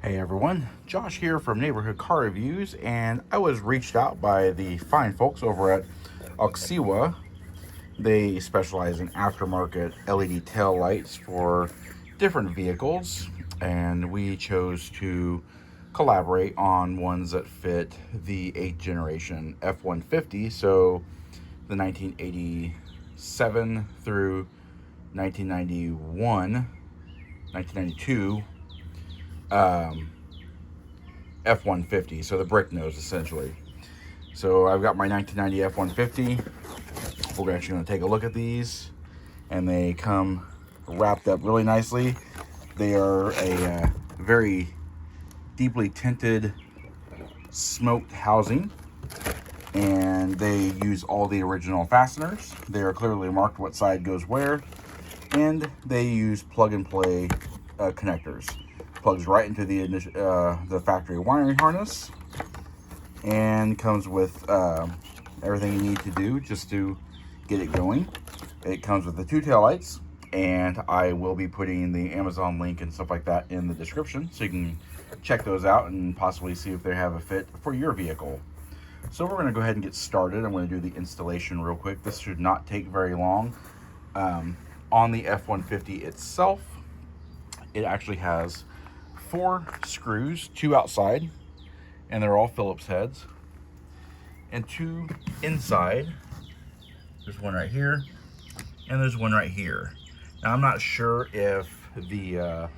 Hey everyone, Josh here from Neighborhood Car Reviews, and I was reached out by the fine folks over at Oksiwa. They specialize in aftermarket LED tail lights for different vehicles, and we chose to collaborate on ones that fit the 8th generation F-150, so the 1987 through 1991, 1992 F-150, so the Bricknose essentially. So I've got my 1990 F-150. We're actually going to take a look at these, and they come wrapped up really nicely. They are a very deeply tinted smoked housing, and they use all the original fasteners. They are clearly marked what side goes where, and they use plug and play connectors. Plugs right into the factory wiring harness, and comes with everything you need to do just to get it going. It comes with the 2 taillights, and I will be putting the Amazon link and stuff like that in the description, so you can check those out and possibly see if they have a fit for your vehicle. So we're going to go ahead and get started. I'm going to do the installation real quick. This should not take very long. On the F-150 itself, it actually has 4 screws, 2 outside, and they're all Phillips heads, and 2 inside. There's one right here, and there's one right here. Now I'm not sure if the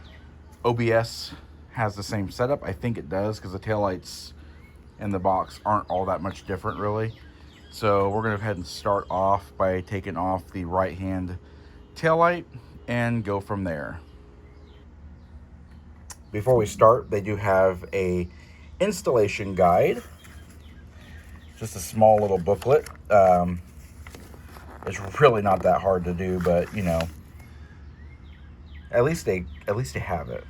OBS has the same setup. I think it does, because the taillights in the box aren't all that much different really. So we're going to go ahead and start off by taking off the right hand taillight and go from there. Before we start, they do have a installation guide, just a small little booklet. It's really not that hard to do, but you know, at least they have it.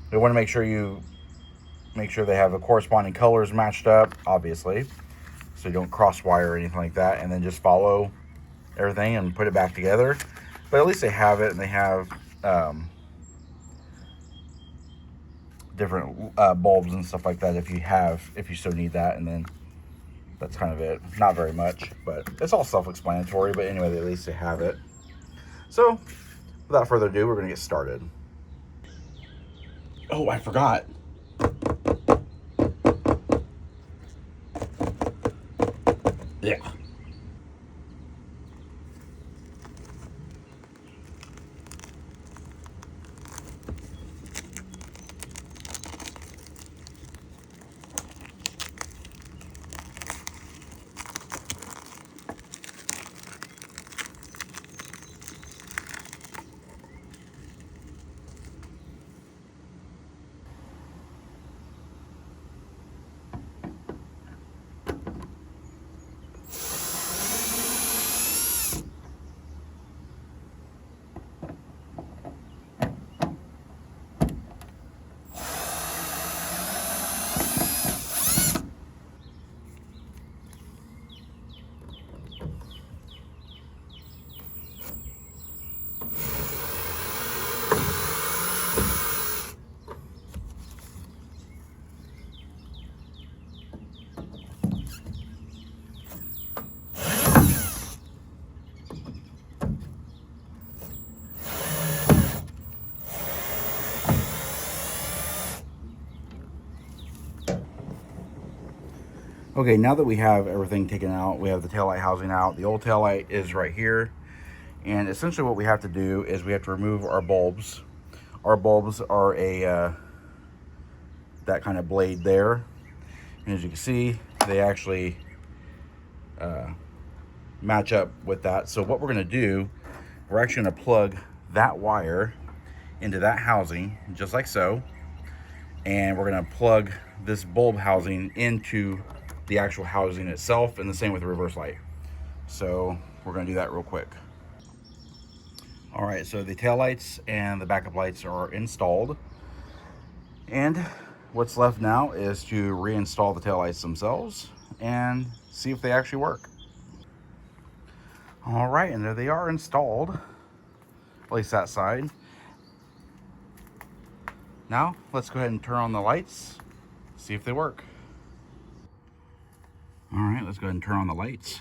They want to make sure they have the corresponding colors matched up, obviously, so you don't cross wire or anything like that, and then just follow everything and put it back together. But at least they have it, and they have different bulbs and stuff like that if you so need that. And then that's kind of it. Not very much, but it's all self-explanatory. But anyway, at least they have it. So without further ado, we're going to get started. Oh, I forgot. Yeah. Okay, now that we have everything taken out, we have the taillight housing out. The old taillight is right here. And essentially what we have to do is we have to remove our bulbs. Our bulbs are that kind of blade there. And as you can see, they actually match up with that. So what we're gonna do, we're actually gonna plug that wire into that housing, just like so. And we're gonna plug this bulb housing into the actual housing itself, and the same with the reverse light. So we're gonna do that real quick. All right, so the tail lights and the backup lights are installed, and what's left now is to reinstall the tail lights themselves and see if they actually work. All right, and there they are installed, at least that side. Now, let's go ahead and turn on the lights, see if they work. All right, let's go ahead and turn on the lights.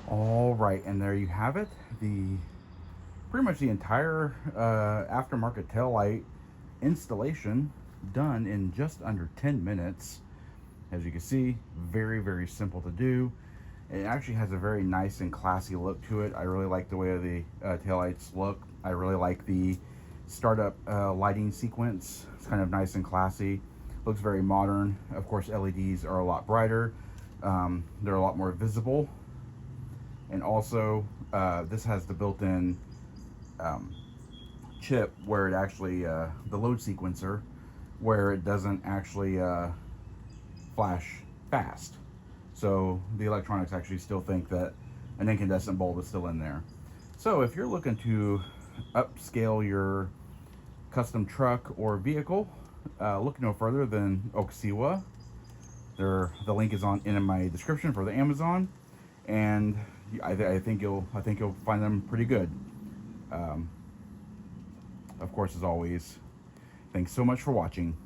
All right, and there you have it. Pretty much the entire aftermarket taillight installation done in just under 10 minutes. As you can see, very, very simple to do. It actually has a very nice and classy look to it. I really like the way the taillights look. I really like the startup lighting sequence. It's kind of nice and classy. Looks very modern. Of course, LEDs are a lot brighter. They're a lot more visible. And also, this has the built-in chip where it actually, the load sequencer, where it doesn't actually flash fast. So the electronics actually still think that an incandescent bulb is still in there. So if you're looking to upscale your custom truck or vehicle, look no further than Oksiwa. The link is in my description for the Amazon, and I think you'll find them pretty good. Of course, as always, thanks so much for watching.